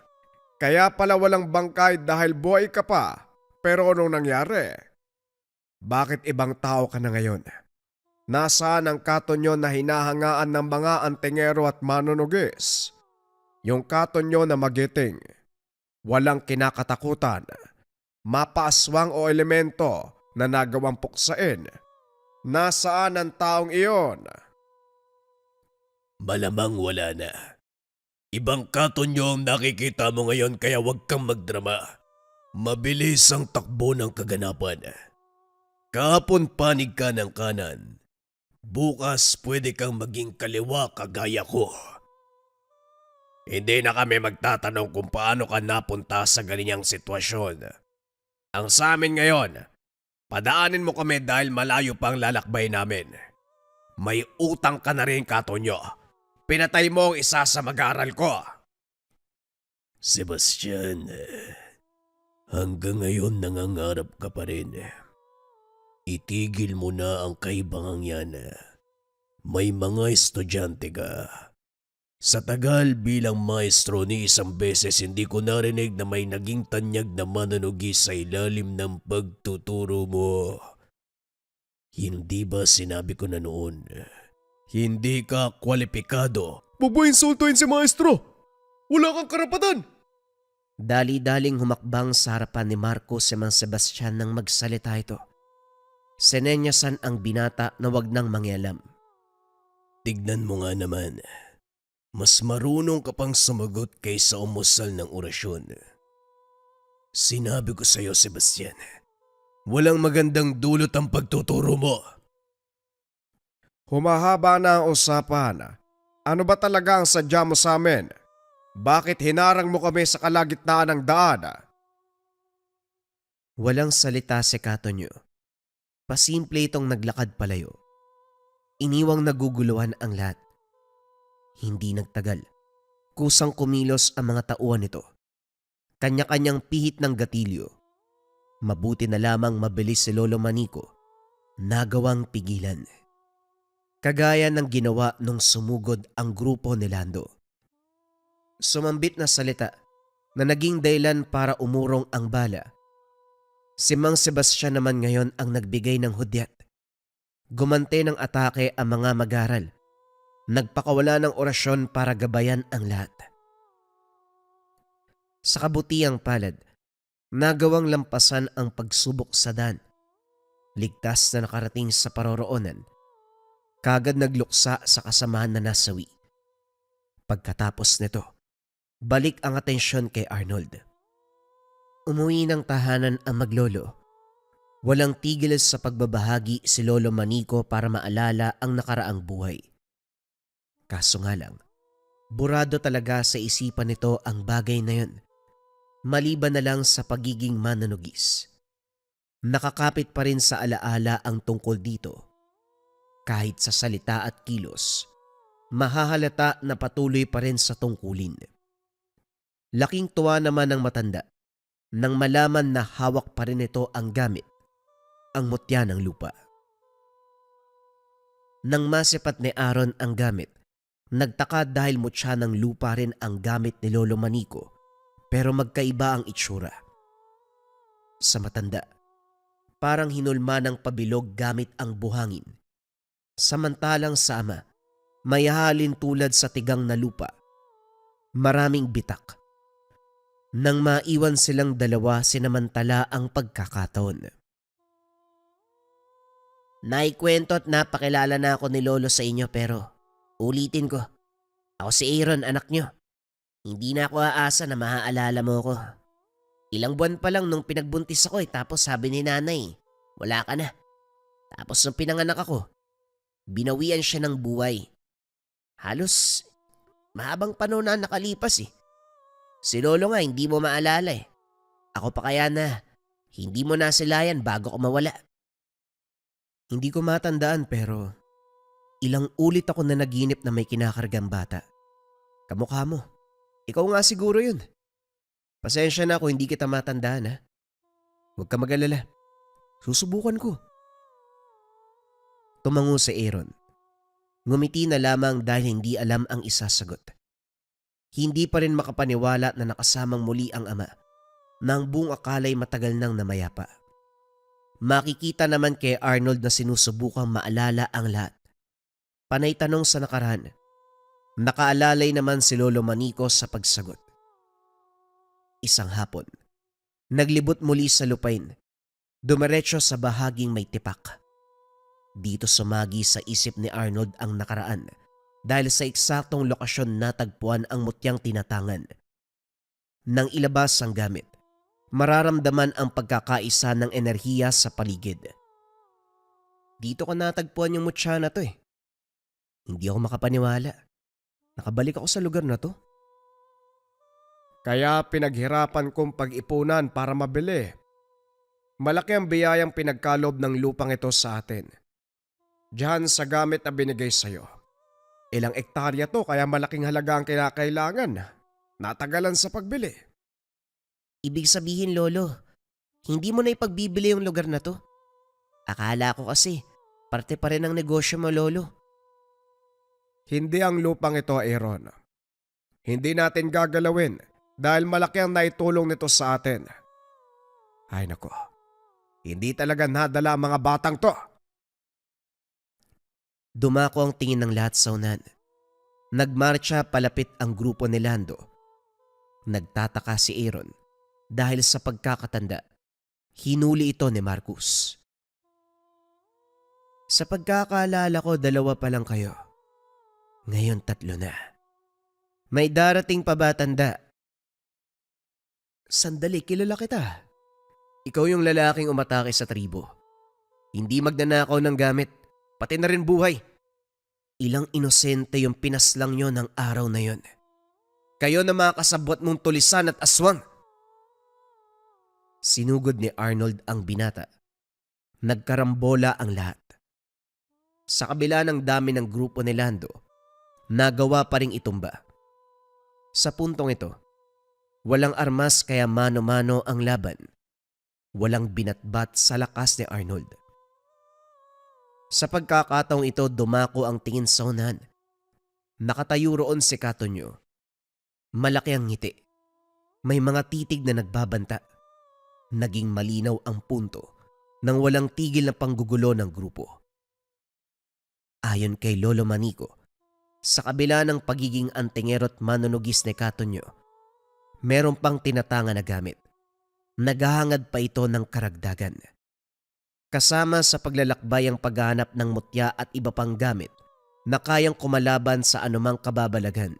Kaya pala walang bangkay dahil buhay ka pa. Pero anong nangyari? Bakit ibang tao ka na ngayon? Nasaan ang Katonyo na hinahangaan ng mga antingero at manunugis? Yung Katonyo na magiting. Walang kinakatakutan. Mapaaswang o elemento na nagawang puksain. Nasaan ang taong iyon? Malamang wala na. Ibang Katonyo ang nakikita mo ngayon kaya huwag kang magdrama. Mabilis ang takbo ng kaganapan. Kahapon panig ka ng kanan. Bukas pwede kang maging kaliwa kagaya ko. Hindi na kami magtatanong kung paano ka napunta sa ganiyang sitwasyon. Ang sa amin ngayon, padaanin mo kami dahil malayo pang lalakbay namin. May utang ka na rin, Katonyo. Pinatay mo ang isa sa mag-aaral ko. Sebastian, hanggang ngayon nangangarap ka pa rin. Itigil mo na ang kaibangang yan. May mga estudyante ka. Sa tagal bilang maestro ni isang beses hindi ko narinig na may naging tanyag na manunugi sa ilalim ng pagtuturo mo. Hindi ba sinabi ko na noon? Hindi ka kwalipikado. Bubuinsultuin si maestro! Wala kang karapatan! Dali-daling humakbang sa harapan ni Marco si Mang Sebastian nang magsalita ito. Sinenyasan ang binata na wag nang mangyalam. Tignan mo nga naman. Mas marunong ka pang sumagot kaysa umusal ng orasyon. Sinabi ko sa iyo, Sebastian, walang magandang dulot ang pagtuturo mo. Humahaba na ang usapan. Ano ba talaga ang sadya mo sa amin? Bakit hinarang mo kami sa kalagitnaan ng daan? Walang salita si Katonyo. Pasimple itong naglakad palayo. Iniwang naguguluhan ang lahat. Hindi nagtagal. Kusang kumilos ang mga tauhan nito. Kanya-kanyang pihit ng gatilyo. Mabuti na lamang mabilis si Lolo Manico. Nagawang pigilan. Kagaya ng ginawa nung sumugod ang grupo ni Lando. Sumambit na salita na naging dahilan para umurong ang bala. Si Mang Sebastian naman ngayon ang nagbigay ng hudyat. Gumante ng atake ang mga mag-aral. Nagpakawala ng orasyon para gabayan ang lahat. Sa kabutiang palad, nagawang lampasan ang pagsubok sa daan. Ligtas na nakarating sa paroroonan. Kagad nagluksa sa kasamahan na nasawi. Pagkatapos nito, balik ang atensyon kay Arnold. Umuwi ng tahanan ang maglolo. Walang tigil sa pagbabahagi si Lolo Manico para maalala ang nakaraang buhay. Kaso nga lang, burado talaga sa isipan nito ang bagay na yun. Maliban na lang sa pagiging mananugis. Nakakapit pa rin sa alaala ang tungkol dito. Kahit sa salita at kilos, mahahalata na patuloy pa rin sa tungkulin. Laking tuwa naman ng matanda nang malaman na hawak pa rin ito ang gamit, ang mutya ng lupa. Nang masipat ni Aaron ang gamit, nagtaka dahil mutya ng lupa rin ang gamit ni Lolo Manico, pero magkaiba ang itsura. Sa matanda, parang hinulma ng pabilog gamit ang buhangin. Samantalang sa ama, may halin tulad sa tigang na lupa. Maraming bitak. Nang maiwan silang dalawa, sinamantala ang pagkakataon. Naikwento at napakilala na ako ni Lolo sa inyo pero ulitin ko. Ako si Aaron, anak nyo. Hindi na ako aasa na maaalala mo ko. Ilang buwan pa lang nung pinagbuntis ako tapos sabi ni nanay, wala ka na. Tapos nung pinanganak ako, binawian siya ng buhay. Halos mahabang panahon na nakalipas eh. Si Lolo nga hindi mo maalala eh. Ako pa kaya na hindi mo nasilayan bago ko mawala. Hindi ko matandaan pero ilang ulit ako na naginip na may kinakargang bata. Kamukha mo. Ikaw nga siguro yun. Pasensya na kung hindi kita matandaan ha. Huwag ka mag-alala. Susubukan ko. Tumango si Aaron. Ngumiti na lamang dahil hindi alam ang isasagot. Hindi pa rin makapaniwala na nakasamang muli ang ama na ang buong akala'y matagal nang namayapa. Makikita naman kay Arnold na sinusubukang maalala ang lahat. Panay tanong sa nakaraan. Nakaalalay naman si Lolo Manico sa pagsagot. Isang hapon, naglibot muli sa lupain, dumiretso sa bahaging may tipak. Dito sumagi sa isip ni Arnold ang nakaraan dahil sa eksaktong lokasyon natagpuan ang mutyang tinatangan. Nang ilabas ang gamit, mararamdaman ang pagkakaisa ng enerhiya sa paligid. Dito ko natagpuan yung mutya na to eh. Hindi ako makapaniwala. Nakabalik ako sa lugar na to. Kaya pinaghirapan kong pag-ipunan para mabili. Malaki ang biyayang pinagkalob ng lupang ito sa atin. Diyan sa gamit na binigay sa'yo. Ilang ektarya to kaya malaking halaga ang kinakailangan. Natagalan sa pagbili. Ibig sabihin, Lolo, hindi mo na ipagbibili yung lugar na to? Akala ko kasi, parte pa rin ng negosyo mo, Lolo. Hindi ang lupang ito, Aaron. Hindi natin gagalawin dahil malaki ang naitulong nito sa atin. Ay nako, hindi talaga nadala ang mga batang to. Dumako ang tingin ng lahat sa unan. Nagmarcha palapit ang grupo ni Lando. Nagtataka si Aaron dahil sa pagkakatanda, hinuli ito ni Marcus. Sa pagkakaalala ko, 2 pa lang kayo. Ngayon 3 na. May darating pa ba, tanda? Sandali, kilala kita. Ikaw yung lalaking umatake sa tribo. Hindi magnanakaw ng gamit, pati na rin buhay. Ilang inosente yung pinaslang nyo ng araw na yon. Kayo na mga kasabwat mong tulisan at aswang. Sinugod ni Arnold ang binata. Nagkarambola ang lahat. Sa kabila ng dami ng grupo ni Lando, nagawa pa ring itumba. Sa puntong ito, walang armas kaya mano-mano ang laban. Walang binatbat sa lakas ni Arnold. Sa pagkakataong ito, dumako ang tingin sa unahan. Nakatayo roon si Katonyo. Malaki ang ngiti. May mga titig na nagbabanta. Naging malinaw ang punto nang walang tigil na panggugulo ng grupo. Ayon kay Lolo Manico, sa kabila ng pagiging antingero't manunugis ni Katonyo, meron pang tinatanga na gamit. Naghahangad pa ito ng karagdagan. Kasama sa paglalakbay ang paghahanap ng mutya at iba pang gamit na kayang kumalaban sa anumang kababalagan.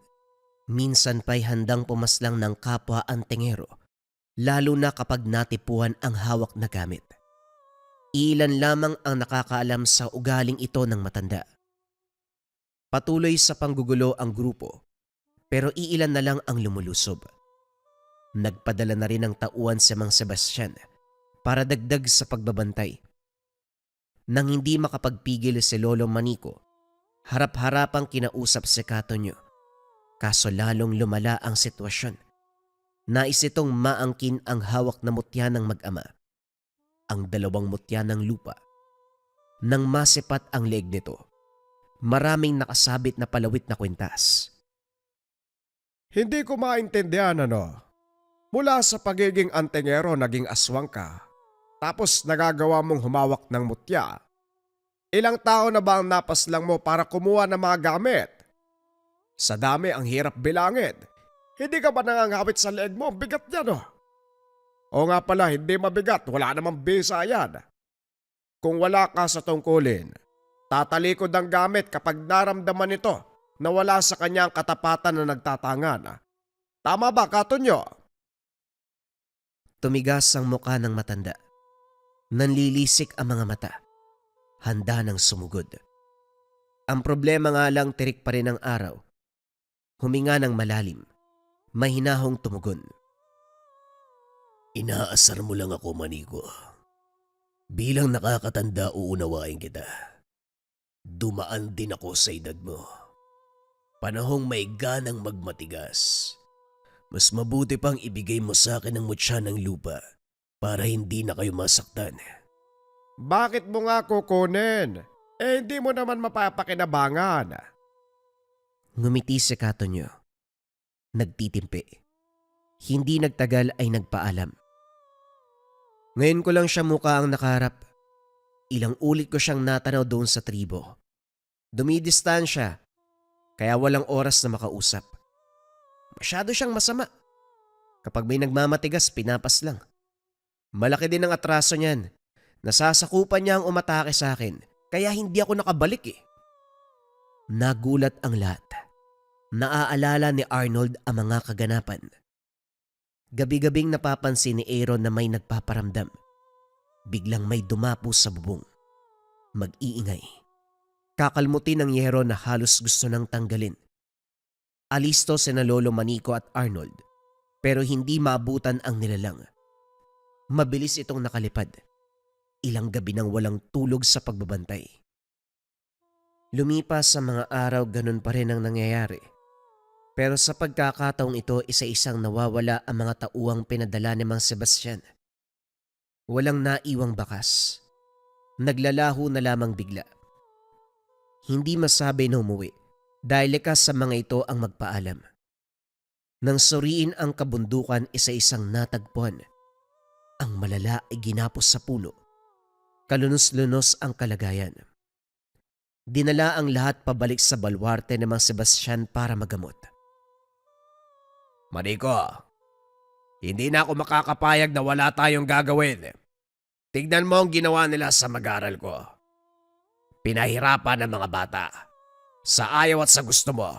Minsan pa'y handang pumaslang ng kapwa antingero, lalo na kapag natipuan ang hawak na gamit. Ilan lamang ang nakakaalam sa ugaling ito ng matanda. Patuloy sa panggugulo ang grupo, pero iilan na lang ang lumulusob. Nagpadala na rin ng tauhan si Mang Sebastian para dagdag sa pagbabantay. Nang hindi makapagpigil si Lolo Manico, harap-harapang kinausap si Katonyo. Kaso lalong lumala ang sitwasyon. Nais itong maangkin ang hawak na mutya ng mag-ama. Ang dalawang mutya ng lupa. Nang masipat ang leeg nito, maraming nakasabit na palawit na kwintas. Hindi ko maintindihan Mula sa pagiging antingero naging aswang ka, tapos nagagawa mong humawak ng mutya. Ilang tao na ba ang napaslang mo para kumuha ng mga gamit? Sa dami ang hirap bilangin. Hindi ka ba nangangawit sa leeg mo? Bigat yan O nga pala, hindi mabigat. Wala namang bisa yan. Kung wala ka sa tungkulin, tatalikod ang gamit kapag naramdaman nito na wala sa kanyang katapatan na nagtatangan. Tama ba, Katonyo? Tumigas ang muka ng matanda. Nanlilisik ang mga mata. Handa ng sumugod. Ang problema nga lang, tirik pa rin ang araw. Huminga ng malalim. Mahinahong tumugon. Inaasar mo lang ako, Manico. Bilang nakakatanda, uunawain kita. Dumaan din ako sa edad mo. Panahong may ganang magmatigas. Mas mabuti pang ibigay mo sa akin ang mutya ng lupa para hindi na kayo masaktan. Bakit mo nga kukunin? Hindi mo naman mapapakinabangan. Ngumiti si Katonyo. Nagtitimpi. Hindi nagtagal ay nagpaalam. Ngayon ko lang siya mukha ang nakaharap. Ilang ulit ko siyang natanaw doon sa tribo. Dumidistansya, kaya walang oras na makausap. Masyado siyang masama. Kapag may nagmamatigas, pinapas lang. Malaki din ang atraso niyan. Nasasakupan niya ang umatake sa akin, kaya hindi ako nakabalik Nagulat ang lahat. Naaalala ni Arnold ang mga kaganapan. Gabi-gabing napapansin ni Aaron na may nagpaparamdam. Biglang may dumapo sa bubong. Mag-iingay. Kakalmutin ng yero na halos gusto nang tanggalin. Alisto sina Lolo Manico at Arnold, pero hindi maabutan ang nilalang. Mabilis itong nakalipad. Ilang gabi nang walang tulog sa pagbabantay. Lumipas sa mga araw, ganun pa rin ang nangyayari. Pero sa pagkakataong ito, isa-isang nawawala ang mga tauang pinadala ni Mang Sebastian. Walang naiwang bakas. Naglalaho na lamang bigla. Hindi masabi na umuwi dahil likas sa mga ito ang magpaalam. Nang suriin ang kabundukan, isa-isang natagpuan. Ang malala ay ginapos sa puno. Kalunos-lunos ang kalagayan. Dinala ang lahat pabalik sa balwarte ni Mang Sebastian para magamot. Manico, hindi na ako makakapayag na wala tayong gagawin. Tignan mo ang ginawa nila sa mag-aral ko. Pinahirapan ng mga bata. Sa ayaw at sa gusto mo.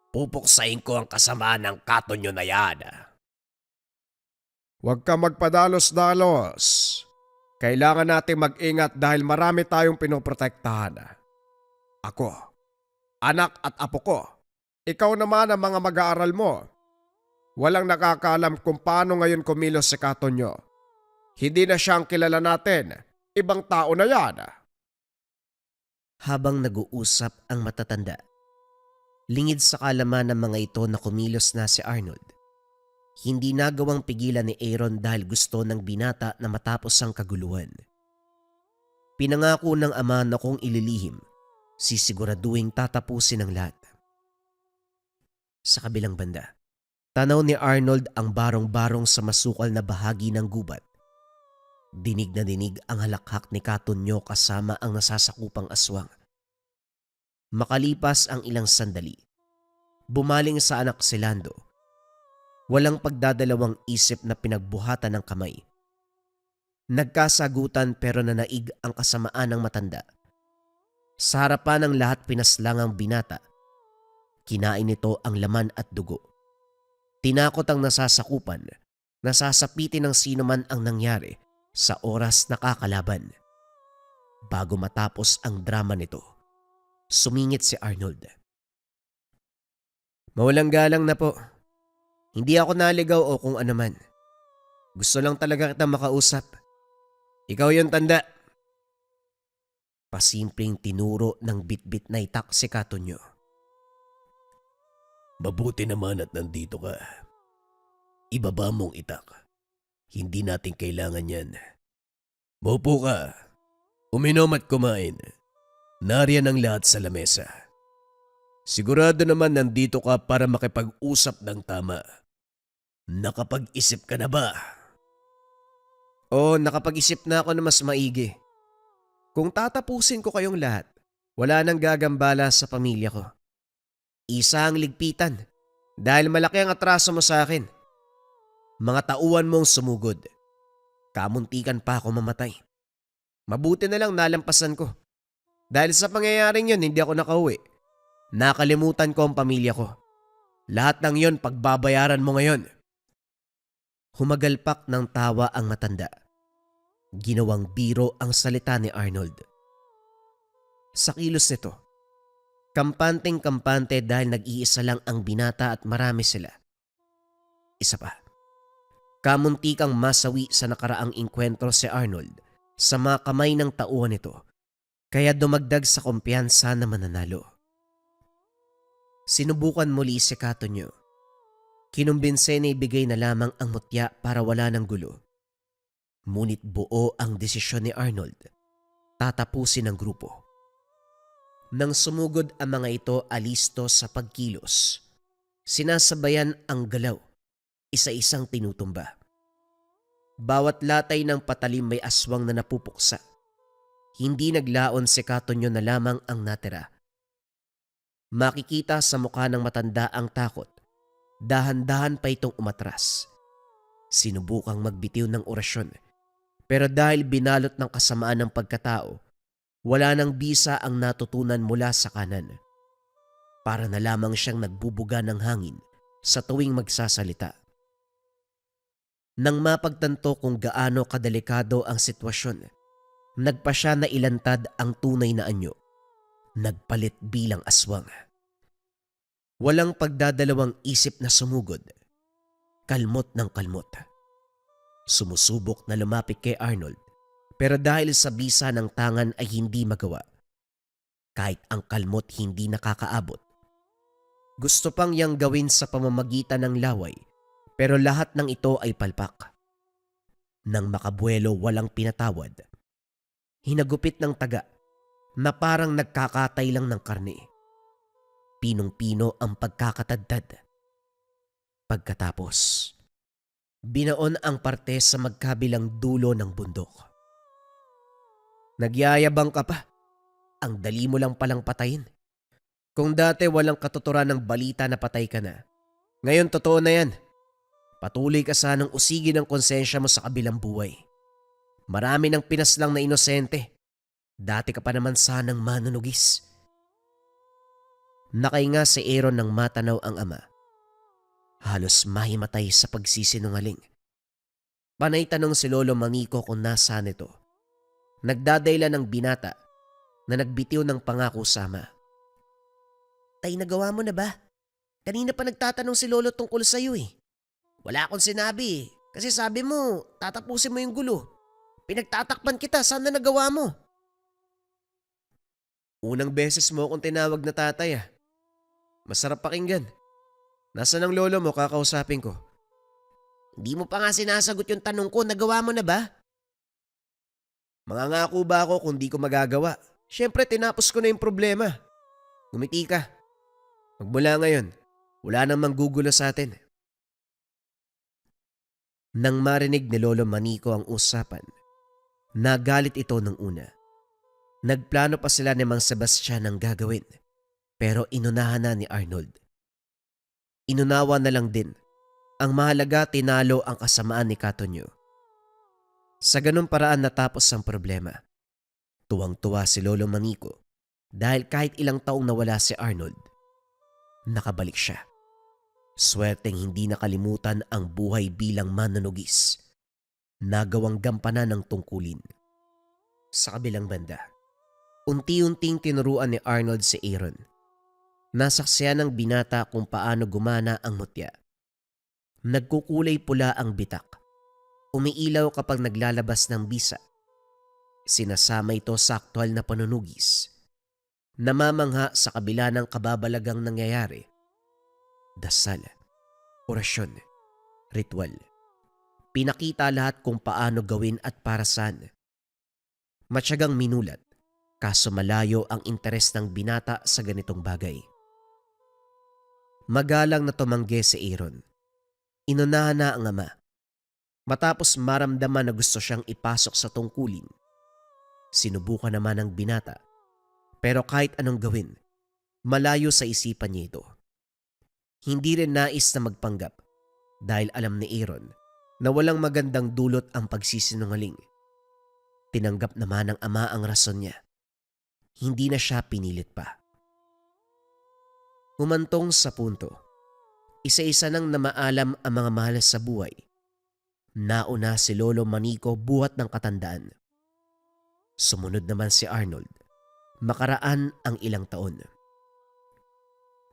Pupuksain ko ang kasama ng katonyo na yan. Huwag ka magpadalos-dalos. Kailangan nating mag-ingat dahil marami tayong pinoprotektahan. Ako, anak at apo ko. Ikaw naman ang mga mag-aaral mo. Walang nakakaalam kung paano ngayon kumilos si Katonyo. Hindi na siyang kilala natin. Ibang tao na yan. Habang nag-uusap ang matatanda, lingid sa kalaman ng mga ito na kumilos na si Arnold. Hindi nagawang pigilan ni Aaron dahil gusto ng binata na matapos ang kaguluhan. Pinangako ng ama na kung ililihim, sisiguraduhin tatapusin ang lahat. Sa kabilang banda, tanaw ni Arnold ang barong-barong sa masukal na bahagi ng gubat. Dinig na dinig ang halakhak ni Katonyo kasama ang nasasakupang aswang. Makalipas ang ilang sandali, bumaling sa anak si Lando. Walang pagdadalawang isip na pinagbuhatan ng kamay. Nagkasagutan pero nanaig ang kasamaan ng matanda. Sa harapan ng lahat pinaslang ang binata. Kinain nito ang laman at dugo. Tinakot ang nasasakupan, nasasapitin ng sino man ang nangyari sa oras na kakalaban. Bago matapos ang drama nito, sumingit si Arnold. Mawalang galang na po. Hindi ako naligaw o kung ano man. Gusto lang talaga kita makausap. Ikaw yung tanda. Pasimpleng tinuro ng bitbit na itak si Katonyo. Mabuti naman at nandito ka. Ibaba mong itak. Hindi natin kailangan yan. Maupo ka. Uminom at kumain. Nariyan ang lahat sa lamesa. Sigurado naman nandito ka para makipag-usap ng tama. Nakapag-isip ka na ba? Oo, nakapag-isip na ako na mas maigi. Kung tatapusin ko kayong lahat, wala nang gagambala sa pamilya ko. Isa ang ligpitan dahil malaki ang atraso mo sa akin. Mga tauhan mong sumugod. Kamuntikan pa ako mamatay. Mabuti na lang nalampasan ko. Dahil sa pangyayaring yun, hindi ako nakauwi. Nakalimutan ko ang pamilya ko. Lahat ng yon pagbabayaran mo ngayon. Humagalpak ng tawa ang matanda. Ginawang biro ang salita ni Arnold. Sa kilos nito, kampanteng-kampante dahil nag-iisa lang ang binata at marami sila. Isa pa, kamuntikang masawi sa nakaraang inkwentro si Arnold sa mga kamay ng tauhan nito, kaya dumagdag sa kumpiyansa na mananalo. Sinubukan muli si Katonyo. Kinumbinse na ibigay na lamang ang mutya para wala ng gulo. Ngunit buo ang desisyon ni Arnold. Tatapusin ang grupo. Nang sumugod ang mga ito alisto sa pagkilos, sinasabayan ang galaw, isa-isang tinutumba. Bawat latay ng patalim may aswang na napupuksa. Hindi naglaon si Katonyo na lamang ang natira. Makikita sa mukha ng matanda ang takot. Dahan-dahan pa itong umatras. Sinubukang magbitiw ng orasyon. Pero dahil binalot ng kasamaan ng pagkatao, wala nang bisa ang natutunan mula sa kanan. Para na lamang siyang nagbubuga ng hangin sa tuwing magsasalita. Nang mapagtanto kung gaano kadelikado ang sitwasyon, nagpa siya na ilantad ang tunay na anyo. Nagpalit bilang aswang. Walang pagdadalawang isip na sumugod. Kalmot ng kalmot. Sumusubok na lumapit kay Arnold, pero dahil sa bisa ng tangan ay hindi magawa. Kahit ang kalmot hindi nakakaabot. Gusto pang yang gawin sa pamamagitan ng laway, pero lahat ng ito ay palpak. Nang makabuelo walang pinatawad. Hinagupit ng taga na parang nagkakatay lang ng karne. Pinong-pino ang pagkakatadtad. Pagkatapos, binaon ang parte sa magkabilang dulo ng bundok. Nagyayabang ka pa. Ang dali mo lang palang patayin. Kung dati walang katuturan ng balita na patay ka na, ngayon totoo na yan. Patuloy ka sanang usigin ang konsensya mo sa kabilang buhay. Marami ng pinaslang na inosente. Dati ka pa naman sanang manunugis. Nakainga si Aaron nang matanaw ang ama. Halos mahimatay sa pagsisinungaling. Panay tanong si Lolo Manico kung nasaan ito. Nagdadaylan ng binata na nagbitiw ng pangako sa ama. Tay, nagawa mo na ba? Kanina pa nagtatanong si Lolo tungkol sa iyo eh. Wala akong sinabi eh. Kasi sabi mo, tatapusin mo yung gulo. Pinagtatakpan kita, sana nagawa mo? Unang beses mo akong tinawag na tatay ah. Masarap pakinggan. Nasaan ang lolo mo, kakausapin ko. Hindi mo pa nga sinasagot yung tanong ko, nagawa mo na ba? Mangangako ba ako kung di ko magagawa? Siyempre tinapos ko na yung problema. Ngumiti ka. Magmula ngayon, wala nang manggugulo sa atin. Nang marinig ni Lolo Manico ang usapan, nagalit ito nung una. Nagplano pa sila ni Mang Sebastian ng gagawin, pero inunahan na ni Arnold. Inunawa na lang din. Ang mahalaga, tinalo ang kasamaan ni Katonyo. Sa ganung paraan natapos ang problema. Tuwang-tuwa si Lolo Manico dahil kahit ilang taong nawala si Arnold, nakabalik siya. Swerteng hindi nakalimutan ang buhay bilang manunugis. Nagawang gampanan ng tungkulin. Sa kabilang banda, unti-unting tinuruan ni Arnold si Aaron. Nasaksiyan ng binata kung paano gumana ang mutya. Nagkukulay pula ang bitak. Umiilaw kapag naglalabas ng bisa. Sinasama ito sa aktwal na panunugis. Namamangha sa kabila ng kababalagang nangyayari. Dasal, orasyon, ritual. Pinakita lahat kung paano gawin at para saan. Matyagang minulat, kaso malayo ang interes ng binata sa ganitong bagay. Magalang na tumanggi si Aaron. Inunahan na ang ama. Matapos maramdaman na gusto siyang ipasok sa tungkulin, sinubukan naman ng binata. Pero kahit anong gawin, malayo sa isipan niya ito. Hindi rin nais na magpanggap dahil alam ni Aaron na walang magandang dulot ang pagsisinungaling. Tinanggap naman ng ama ang rason niya. Hindi na siya pinilit pa. Humantong sa punto, isa-isa nang namaalam ang mga mahal sa buhay. Nauna si Lolo Manico buhat ng katandaan. Sumunod naman si Arnold. Makaraan ang ilang taon.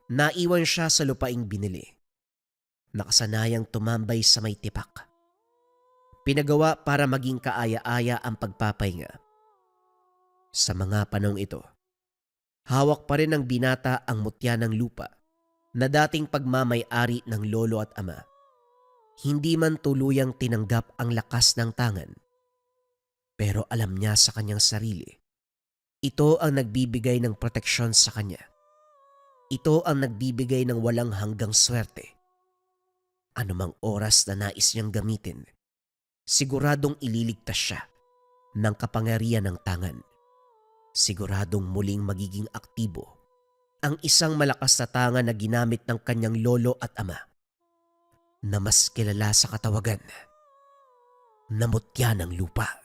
Naiwan siya sa lupaing binili. Nakasanayang tumambay sa may tipak. Pinagawa para maging kaaya-aya ang pagpapahinga. Sa mga panahong ito, hawak pa rin ng binata ang mutya ng lupa na dating pagmamay-ari ng lolo at ama. Hindi man tuluyang tinanggap ang lakas ng tangan, pero alam niya sa kanyang sarili, ito ang nagbibigay ng proteksyon sa kanya. Ito ang nagbibigay ng walang hanggang swerte. Anumang oras na nais niyang gamitin, siguradong ililigtas siya ng kapangyarihan ng tangan. Siguradong muling magiging aktibo ang isang malakas na tangan na ginamit ng kanyang lolo at ama na mas kilala sa katawagan na mutya ng lupa.